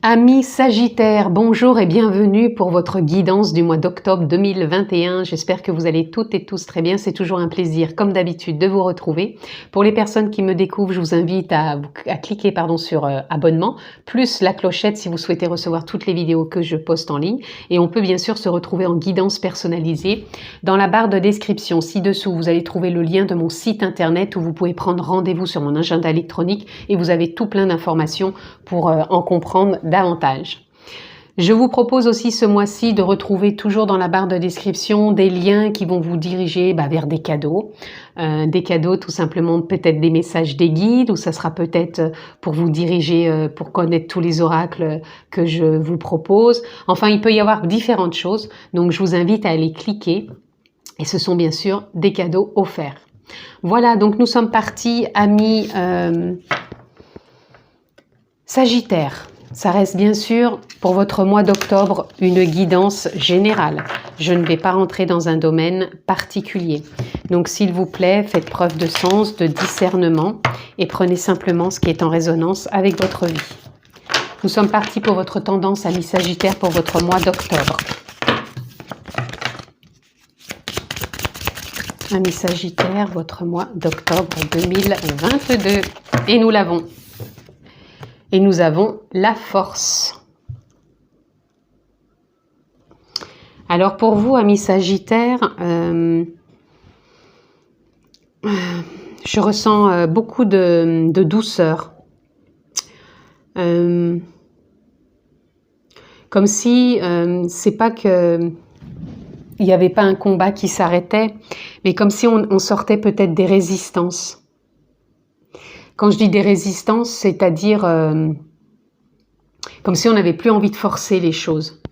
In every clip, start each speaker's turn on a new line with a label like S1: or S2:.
S1: Amis Sagittaires, bonjour et bienvenue pour votre guidance du mois d'octobre 2021. J'espère que vous allez toutes et tous très bien. C'est toujours un plaisir, comme d'habitude, de vous retrouver. Pour les personnes qui me découvrent, je vous invite à cliquer sur abonnement, plus la clochette si vous souhaitez recevoir toutes les vidéos que je poste en ligne. Et on peut bien sûr se retrouver en guidance personnalisée. Dans la barre de description, ci-dessous, vous allez trouver le lien de mon site internet où vous pouvez prendre rendez-vous sur mon agenda électronique et vous avez tout plein d'informations pour en comprendre davantage. Je vous propose aussi ce mois-ci de retrouver toujours dans la barre de description des liens qui vont vous diriger vers des cadeaux. Des cadeaux tout simplement, peut-être des messages des guides, ou ça sera peut-être pour vous diriger, pour connaître tous les oracles que je vous propose. Enfin, il peut y avoir différentes choses, donc je vous invite à aller cliquer. Et ce sont bien sûr des cadeaux offerts. Voilà, donc nous sommes partis, amis Sagittaire. Ça reste bien sûr pour votre mois d'octobre une guidance générale. Je ne vais pas rentrer dans un domaine particulier. Donc s'il vous plaît, faites preuve de sens, de discernement et prenez simplement ce qui est en résonance avec votre vie. Nous sommes partis pour votre tendance, amis Sagittaire, pour votre mois d'octobre. Amis Sagittaire, votre mois d'octobre 2022. Et nous l'avons. Et nous avons la force. Alors pour vous, amis Sagittaires, je ressens beaucoup de douceur. Comme si c'est pas que il n'y avait pas un combat qui s'arrêtait, mais comme si on sortait peut-être des résistances. Quand je dis des résistances, c'est-à-dire comme si on n'avait plus envie de forcer les choses.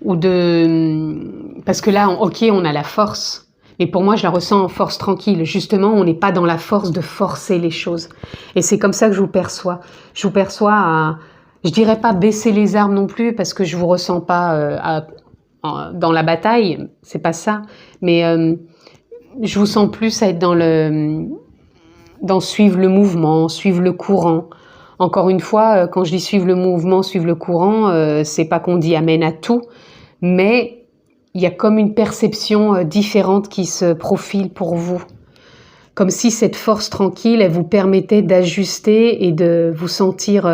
S1: Parce que là, on a la force, mais pour moi, je la ressens en force tranquille. Justement, on n'est pas dans la force de forcer les choses. Et c'est comme ça que je vous perçois. Je vous perçois à, je dirais pas baisser les armes non plus, parce que je vous ressens pas dans la bataille, c'est pas ça. Mais je vous sens plus à être dans suivre le mouvement, suivre le courant. Encore une fois, quand je dis suivre le mouvement, suivre le courant, c'est pas qu'on dit amen à tout, mais il y a comme une perception différente qui se profile pour vous. Comme si cette force tranquille, elle vous permettait d'ajuster et de vous sentir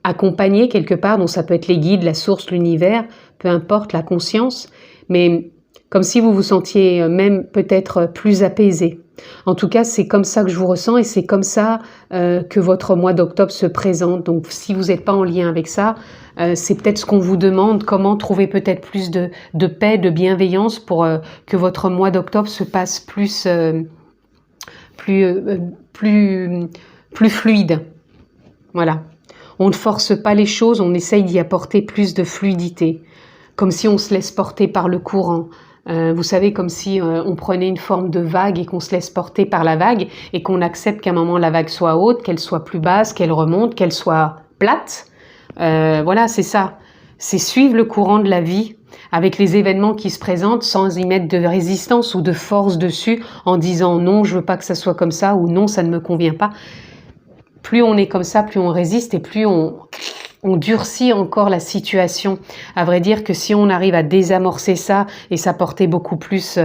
S1: accompagné quelque part. Donc ça peut être les guides, la source, l'univers, peu importe, la conscience, mais comme si vous vous sentiez même peut-être plus apaisé. En tout cas, c'est comme ça que je vous ressens et c'est comme ça que votre mois d'octobre se présente. Donc, si vous n'êtes pas en lien avec ça, c'est peut-être ce qu'on vous demande, comment trouver peut-être plus de paix, de bienveillance pour que votre mois d'octobre se passe plus fluide. Voilà. On ne force pas les choses, on essaye d'y apporter plus de fluidité, comme si on se laisse porter par le courant. Vous savez, comme si on prenait une forme de vague et qu'on se laisse porter par la vague et qu'on accepte qu'à un moment la vague soit haute, qu'elle soit plus basse, qu'elle remonte, qu'elle soit plate. Voilà, c'est ça. C'est suivre le courant de la vie avec les événements qui se présentent sans y mettre de résistance ou de force dessus en disant non, je veux pas que ça soit comme ça ou non, ça ne me convient pas. Plus on est comme ça, plus on résiste et plus on durcit encore la situation. À vrai dire que si on arrive à désamorcer ça et s'apporter beaucoup plus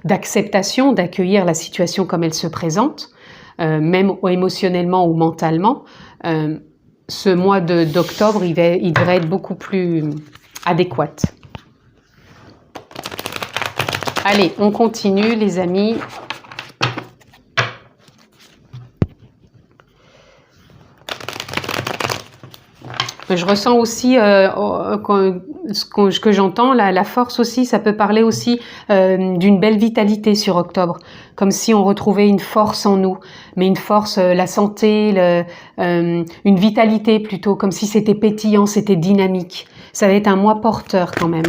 S1: d'acceptation, d'accueillir la situation comme elle se présente, même émotionnellement ou mentalement, ce mois d'octobre, il devrait être beaucoup plus adéquat. Allez, on continue les amis. Je ressens aussi ce que j'entends, la force aussi, ça peut parler aussi d'une belle vitalité sur octobre, comme si on retrouvait une force en nous, mais une force, la santé, une vitalité plutôt, comme si c'était pétillant, c'était dynamique. Ça va être un mois porteur quand même.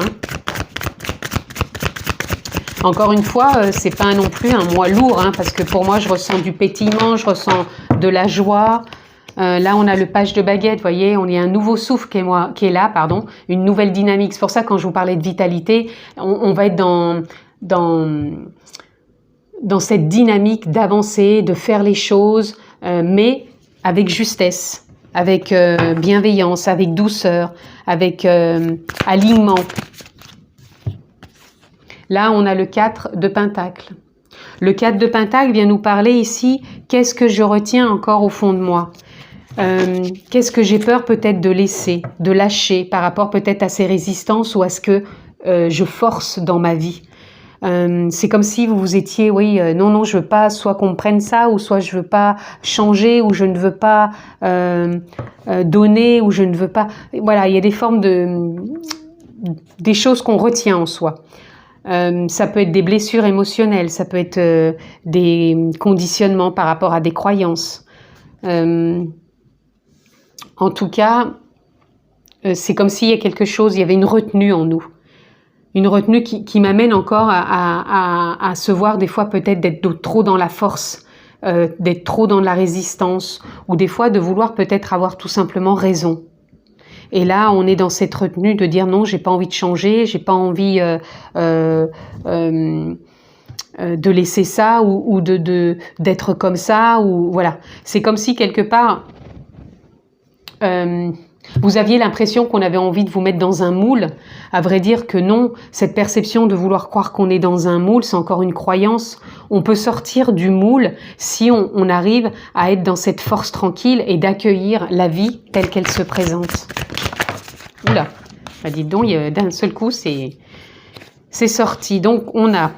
S1: Encore une fois, c'est pas non plus un mois lourd, parce que pour moi, je ressens du pétillement, je ressens de la joie. Là, on a le page de baguette, vous voyez, on y a un nouveau souffle qui est là, pardon, une nouvelle dynamique. C'est pour ça, quand je vous parlais de vitalité, on va être dans cette dynamique d'avancer, de faire les choses, mais avec justesse. avec bienveillance, avec douceur, avec alignement. Là, on a le 4 de Pentacle. Le 4 de Pentacle vient nous parler ici, qu'est-ce que je retiens encore au fond de moi? Qu'est-ce que j'ai peur peut-être de laisser, de lâcher par rapport peut-être à ces résistances ou à ce que je force dans ma vie? C'est comme si vous étiez, oui, non, je veux pas soit qu'on me prenne ça, ou soit je veux pas changer, ou je ne veux pas donner, ou je ne veux pas... Voilà, il y a des formes des choses qu'on retient en soi. Ça peut être des blessures émotionnelles, ça peut être des conditionnements par rapport à des croyances. En tout cas, c'est comme s'il y a quelque chose, il y avait une retenue en nous. Une retenue qui m'amène encore à se voir des fois peut-être d'être trop dans la force, d'être trop dans la résistance, ou des fois de vouloir peut-être avoir tout simplement raison. Et là, on est dans cette retenue de dire non, j'ai pas envie de changer, j'ai pas envie de laisser ça ou d'être comme ça, ou voilà. C'est comme si quelque part vous aviez l'impression qu'on avait envie de vous mettre dans un moule. À vrai dire que non, cette perception de vouloir croire qu'on est dans un moule, c'est encore une croyance. On peut sortir du moule si on arrive à être dans cette force tranquille et d'accueillir la vie telle qu'elle se présente. Oula, bah dites donc, d'un seul coup, c'est sorti. Donc, on a...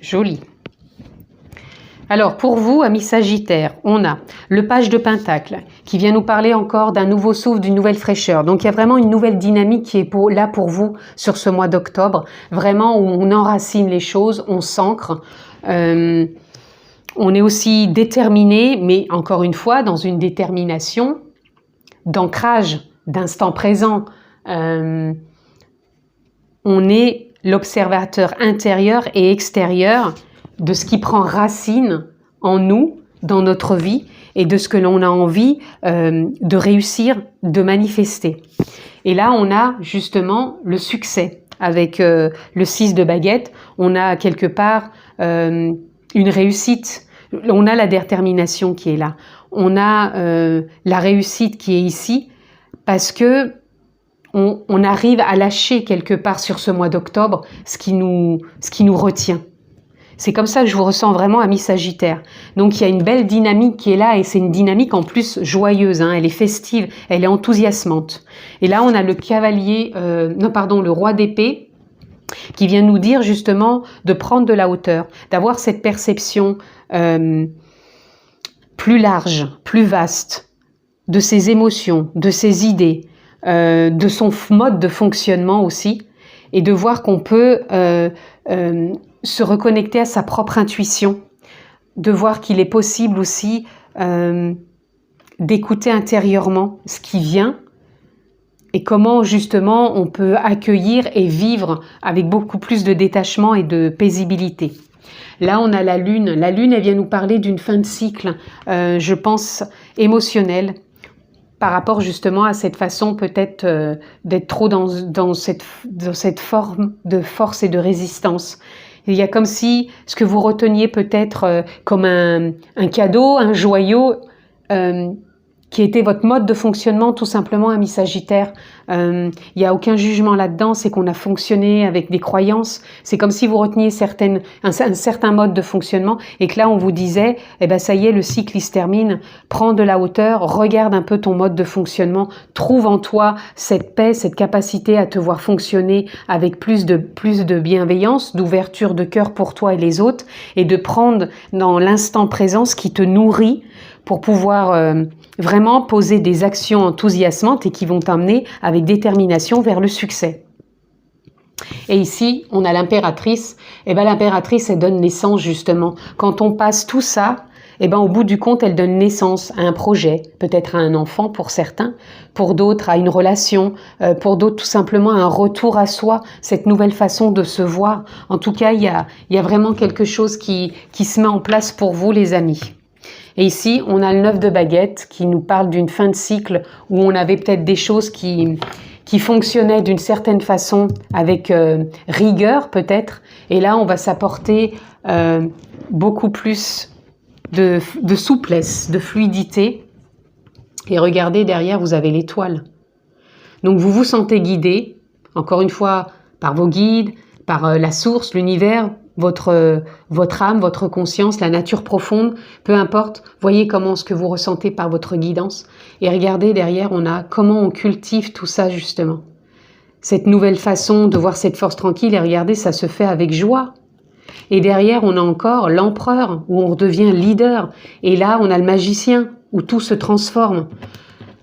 S1: Joli. Alors, pour vous, amis Sagittaires, on a le page de Pentacle qui vient nous parler encore d'un nouveau souffle, d'une nouvelle fraîcheur. Donc, il y a vraiment une nouvelle dynamique qui est là pour vous sur ce mois d'octobre. Vraiment, où on enracine les choses, on s'ancre. On est aussi déterminé, mais encore une fois, dans une détermination d'ancrage, d'instant présent. On est l'observateur intérieur et extérieur de ce qui prend racine en nous, dans notre vie, et de ce que l'on a envie de réussir, de manifester. Et là, on a justement le succès. Avec le 6 de baguette, on a quelque part une réussite. On a la détermination qui est là. On a la réussite qui est ici, parce que on arrive à lâcher quelque part sur ce mois d'octobre ce qui nous retient. C'est comme ça que je vous ressens vraiment, amis Sagittaires. Donc il y a une belle dynamique qui est là, et c'est une dynamique en plus joyeuse, hein, elle est festive, elle est enthousiasmante. Et là on a le cavalier, le roi d'épée, qui vient nous dire justement de prendre de la hauteur, d'avoir cette perception plus large, plus vaste, de ses émotions, de ses idées, de son mode de fonctionnement aussi, et de voir qu'on peut se reconnecter à sa propre intuition, de voir qu'il est possible aussi d'écouter intérieurement ce qui vient, et comment justement on peut accueillir et vivre avec beaucoup plus de détachement et de paisibilité. Là, on a la Lune. La Lune, elle vient nous parler d'une fin de cycle, je pense, émotionnelle, par rapport justement à cette façon peut-être d'être trop dans cette forme de force et de résistance. Il y a comme si ce que vous reteniez peut-être comme un cadeau, un joyau, qui était votre mode de fonctionnement tout simplement, amis Sagittaires. Il n'y a aucun jugement là-dedans, c'est qu'on a fonctionné avec des croyances. C'est comme si vous reteniez un certain mode de fonctionnement, et que là on vous disait, eh ben ça y est, le cycle il se termine, prends de la hauteur, regarde un peu ton mode de fonctionnement, trouve en toi cette paix, cette capacité à te voir fonctionner avec plus de bienveillance, d'ouverture de cœur pour toi et les autres, et de prendre dans l'instant présent ce qui te nourrit, pour pouvoir vraiment poser des actions enthousiasmantes et qui vont t'emmener avec détermination vers le succès. Et ici, on a l'impératrice. Et ben l'impératrice, elle donne naissance justement. Quand on passe tout ça, et ben au bout du compte, elle donne naissance à un projet, peut-être à un enfant pour certains, pour d'autres à une relation, pour d'autres tout simplement à un retour à soi, cette nouvelle façon de se voir. En tout cas, il y a vraiment quelque chose qui se met en place pour vous, les amis. Et ici, on a le 9 de baguette qui nous parle d'une fin de cycle où on avait peut-être des choses qui fonctionnaient d'une certaine façon avec rigueur peut-être. Et là, on va s'apporter beaucoup plus de souplesse, de fluidité. Et regardez, derrière, vous avez l'étoile. Donc vous vous sentez guidé, encore une fois, par vos guides, par la source, l'univers, votre âme, votre conscience, la nature profonde, peu importe. Voyez comment ce que vous ressentez par votre guidance. Et regardez, derrière, on a comment on cultive tout ça, justement. Cette nouvelle façon de voir cette force tranquille, et regardez, ça se fait avec joie. Et derrière, on a encore l'empereur, où on redevient leader. Et là, on a le magicien, où tout se transforme.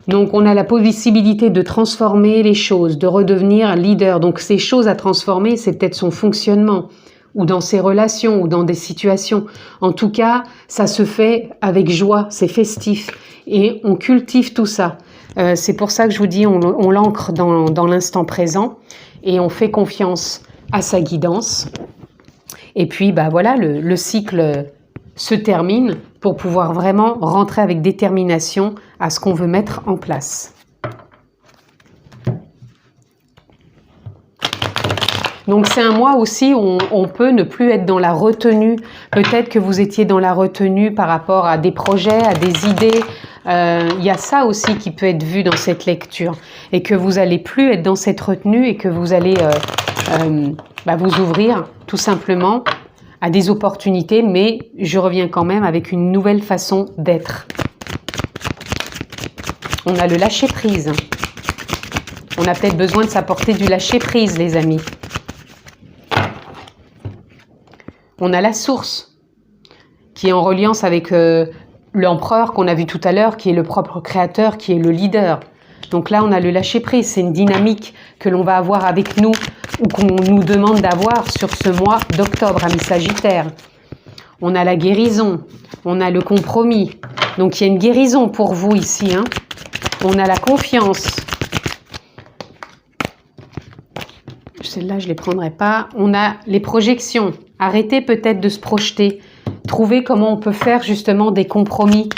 S1: Donc, on a la possibilité de transformer les choses, de redevenir leader. Donc, ces choses à transformer, c'est peut-être son fonctionnement, ou dans ses relations, ou dans des situations. En tout cas, ça se fait avec joie, c'est festif. Et on cultive tout ça. C'est pour ça que je vous dis, on l'ancre dans l'instant présent, et on fait confiance à sa guidance. Et puis, bah voilà, le cycle se termine pour pouvoir vraiment rentrer avec détermination à ce qu'on veut mettre en place. Donc c'est un mois aussi où on peut ne plus être dans la retenue. Peut-être que vous étiez dans la retenue par rapport à des projets, à des idées. Il y a ça aussi qui peut être vu dans cette lecture. Et que vous n'allez plus être dans cette retenue et que vous allez vous ouvrir tout simplement à des opportunités. Mais je reviens quand même avec une nouvelle façon d'être. On a le lâcher-prise. On a peut-être besoin de s'apporter du lâcher-prise, les amis. On a la source, qui est en reliance avec l'empereur qu'on a vu tout à l'heure, qui est le propre créateur, qui est le leader. Donc là, on a le lâcher-prise. C'est une dynamique que l'on va avoir avec nous, ou qu'on nous demande d'avoir sur ce mois d'octobre, amis Sagittaires. On a la guérison, on a le compromis. Donc il y a une guérison pour vous ici. Hein. On a la confiance. Celle-là, je ne les prendrai pas. On a les projections. Arrêtez peut-être de se projeter. Trouvez comment on peut faire justement des compromis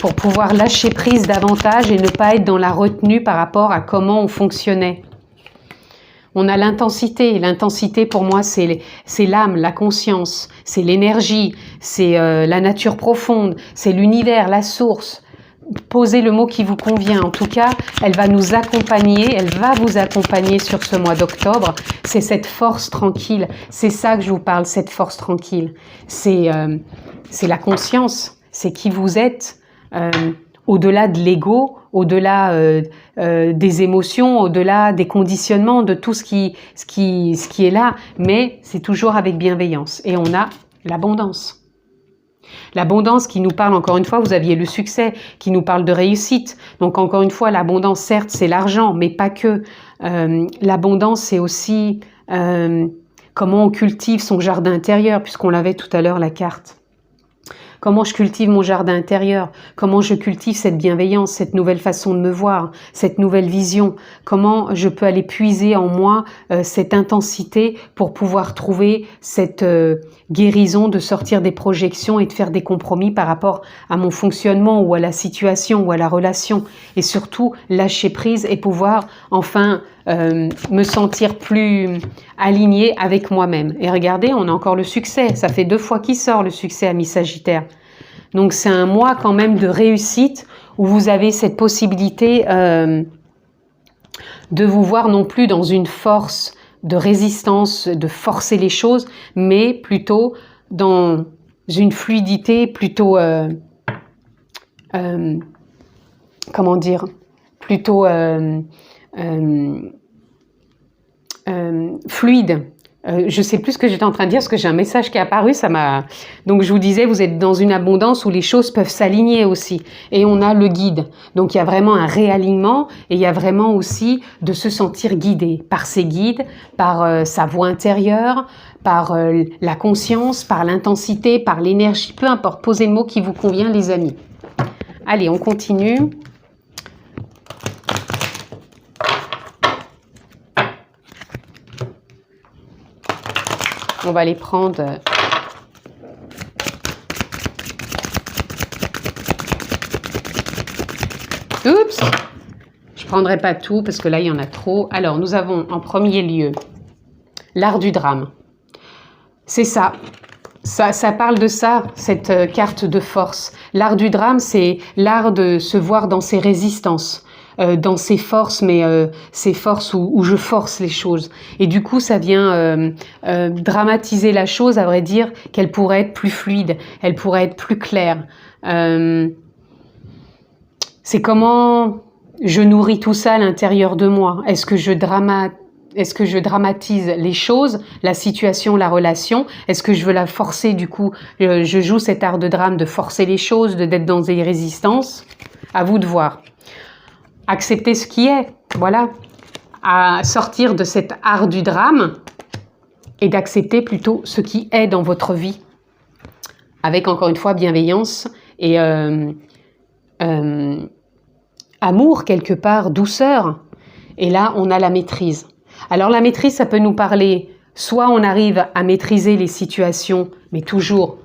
S1: pour pouvoir lâcher prise davantage et ne pas être dans la retenue par rapport à comment on fonctionnait. On a l'intensité. L'intensité, pour moi, c'est l'âme, la conscience, c'est l'énergie, c'est la nature profonde, c'est l'univers, la source. Posez le mot qui vous convient. En tout cas, elle va nous accompagner, elle va vous accompagner sur ce mois d'octobre. C'est cette force tranquille. C'est ça que je vous parle, cette force tranquille. C'est la conscience, c'est qui vous êtes, au-delà de l'ego, au-delà des émotions, au-delà des conditionnements, de tout ce qui est là. Mais c'est toujours avec bienveillance. Et on a l'abondance. L'abondance qui nous parle, encore une fois, vous aviez le succès, qui nous parle de réussite. Donc encore une fois, l'abondance, certes, c'est l'argent, mais pas que. L'abondance, c'est aussi comment on cultive son jardin intérieur, puisqu'on l'avait tout à l'heure, la carte. Comment je cultive mon jardin intérieur? Comment je cultive cette bienveillance, cette nouvelle façon de me voir, cette nouvelle vision? Comment je peux aller puiser en moi cette intensité pour pouvoir trouver cette guérison de sortir des projections et de faire des compromis par rapport à mon fonctionnement ou à la situation ou à la relation? Et surtout, lâcher prise et pouvoir enfin me sentir plus alignée avec moi-même. Et regardez, on a encore le succès. Ça fait 2 fois qu'il sort le succès, amis Sagittaires. Donc c'est un mois quand même de réussite où vous avez cette possibilité de vous voir non plus dans une force de résistance, de forcer les choses, mais plutôt dans une fluidité plutôt, comment dire, plutôt fluide. Je ne sais plus ce que j'étais en train de dire, parce que j'ai un message qui est apparu, ça m'a... Donc je vous disais, vous êtes dans une abondance où les choses peuvent s'aligner aussi. Et on a le guide. Donc il y a vraiment un réalignement, et il y a vraiment aussi de se sentir guidé par ses guides, par sa voix intérieure, par la conscience, par l'intensité, par l'énergie, peu importe. Posez le mot qui vous convient, les amis. Allez, on continue. On va les prendre. Oups! Je ne prendrai pas tout parce que là, il y en a trop. Alors, nous avons en premier lieu l'art du drame. C'est ça. Ça parle de ça, cette carte de force. L'art du drame, c'est l'art de se voir dans ses résistances, dans ses forces, mais ces forces où je force les choses. Et du coup, ça vient dramatiser la chose, à vrai dire, qu'elle pourrait être plus fluide, elle pourrait être plus claire. C'est comment je nourris tout ça à l'intérieur de moi. Est-ce que je dramatise les choses, la situation, la relation? Est-ce que je veux la forcer, du coup, je joue cet art de drame de forcer les choses, d'être dans des résistances? À vous de voir. Accepter ce qui est, voilà. À sortir de cet art du drame et d'accepter plutôt ce qui est dans votre vie. Avec, encore une fois, bienveillance et amour, quelque part, douceur. Et là, on a la maîtrise. Alors la maîtrise, ça peut nous parler, soit on arrive à maîtriser les situations, mais toujours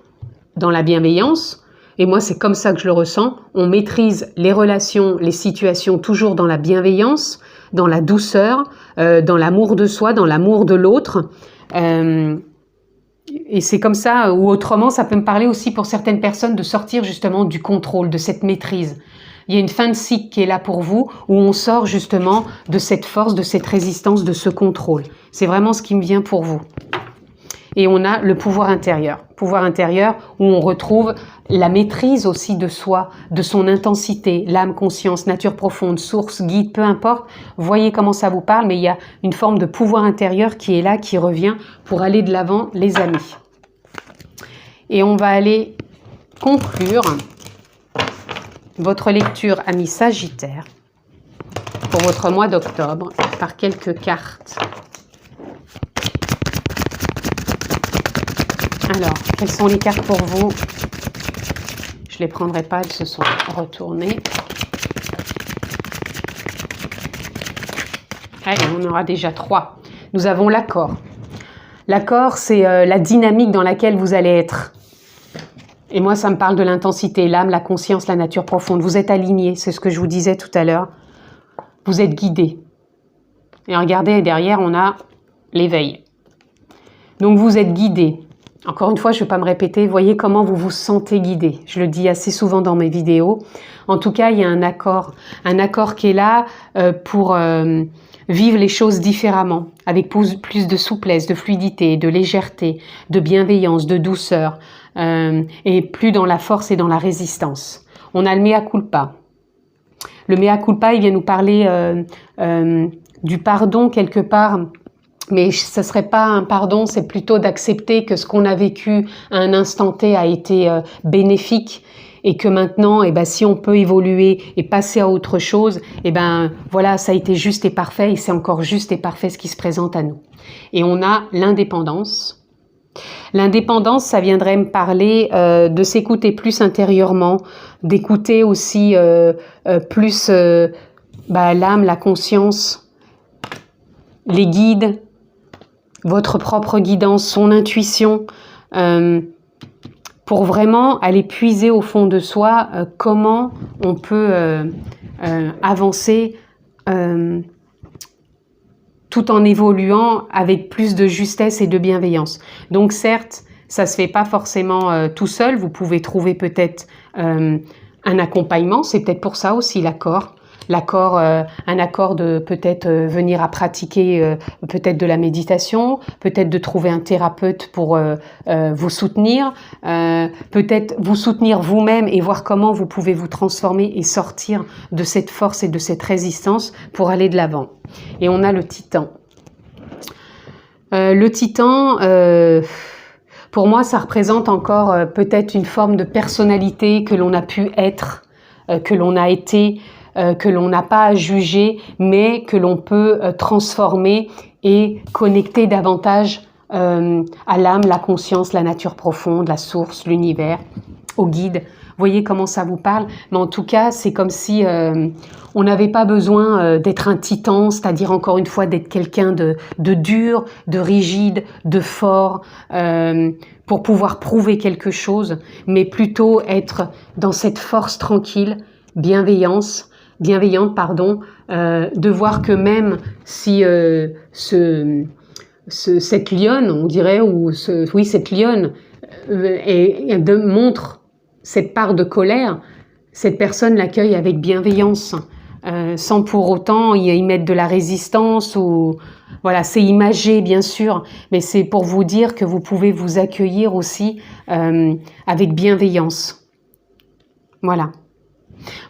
S1: dans la bienveillance, et moi c'est comme ça que je le ressens, on maîtrise les relations, les situations toujours dans la bienveillance, dans la douceur, dans l'amour de soi, dans l'amour de l'autre, et c'est comme ça, ou autrement, ça peut me parler aussi pour certaines personnes de sortir justement du contrôle, de cette maîtrise. Il y a une fin de cycle qui est là pour vous, où on sort justement de cette force, de cette résistance, de ce contrôle. C'est vraiment ce qui me vient pour vous. Et on a le pouvoir intérieur où on retrouve la maîtrise aussi de soi, de son intensité, l'âme, conscience, nature profonde, source, guide, peu importe. Voyez comment ça vous parle, mais il y a une forme de pouvoir intérieur qui est là, qui revient pour aller de l'avant, les amis. Et on va aller conclure votre lecture, amis Sagittaire, pour votre mois d'octobre, par quelques cartes. Alors, quelles sont les cartes pour vous? Je ne les prendrai pas, elles se sont retournées. Allez, on aura déjà 3. Nous avons l'accord. L'accord, c'est la dynamique dans laquelle vous allez être. Et moi, ça me parle de l'intensité, l'âme, la conscience, la nature profonde. Vous êtes alignés, c'est ce que je vous disais tout à l'heure. Vous êtes guidés. Et regardez, derrière, on a l'éveil. Donc, vous êtes guidés. Encore une fois, je ne vais pas me répéter. Voyez comment vous vous sentez guidé. Je le dis assez souvent dans mes vidéos. En tout cas, il y a un accord qui est là pour vivre les choses différemment, avec plus de souplesse, de fluidité, de légèreté, de bienveillance, de douceur, et plus dans la force et dans la résistance. On a le mea culpa. Le mea culpa, il vient nous parler du pardon quelque part. Mais ce ne serait pas un pardon, c'est plutôt d'accepter que ce qu'on a vécu à un instant T a été bénéfique et que maintenant, si on peut évoluer et passer à autre chose, voilà, ça a été juste et parfait et c'est encore juste et parfait ce qui se présente à nous. Et on a l'indépendance. L'indépendance, ça viendrait me parler de s'écouter plus intérieurement, d'écouter aussi plus l'âme, la conscience, les guides, votre propre guidance, son intuition, pour vraiment aller puiser au fond de soi comment on peut avancer tout en évoluant avec plus de justesse et de bienveillance. Donc certes, ça ne se fait pas forcément tout seul, vous pouvez trouver peut-être un accompagnement, c'est peut-être pour ça aussi l'accord. Un accord de peut-être venir à pratiquer peut-être de la méditation, peut-être de trouver un thérapeute pour vous soutenir, peut-être vous soutenir vous-même et voir comment vous pouvez vous transformer et sortir de cette force et de cette résistance pour aller de l'avant. Et on a le Titan. Le Titan, pour moi, ça représente encore peut-être une forme de personnalité que l'on a pu être, que l'on a été, que l'on n'a pas à juger, mais que l'on peut transformer et connecter davantage à l'âme, la conscience, la nature profonde, la source, l'univers, au guide. Voyez comment ça vous parle, mais en tout cas, c'est comme si on n'avait pas besoin d'être un titan, c'est-à-dire encore une fois d'être quelqu'un de dur, de rigide, de fort, pour pouvoir prouver quelque chose, mais plutôt être dans cette force tranquille, bienveillante, de voir que même si cette lionne, on dirait, cette lionne et montre cette part de colère, cette personne l'accueille avec bienveillance, sans pour autant y mettre de la résistance ou voilà, c'est imagé bien sûr, mais c'est pour vous dire que vous pouvez vous accueillir aussi avec bienveillance. Voilà.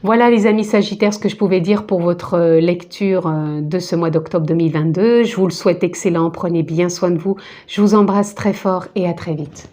S1: Voilà les amis Sagittaires, ce que je pouvais dire pour votre lecture de ce mois d'octobre 2022. Je vous le souhaite excellent, prenez bien soin de vous. Je vous embrasse très fort et à très vite.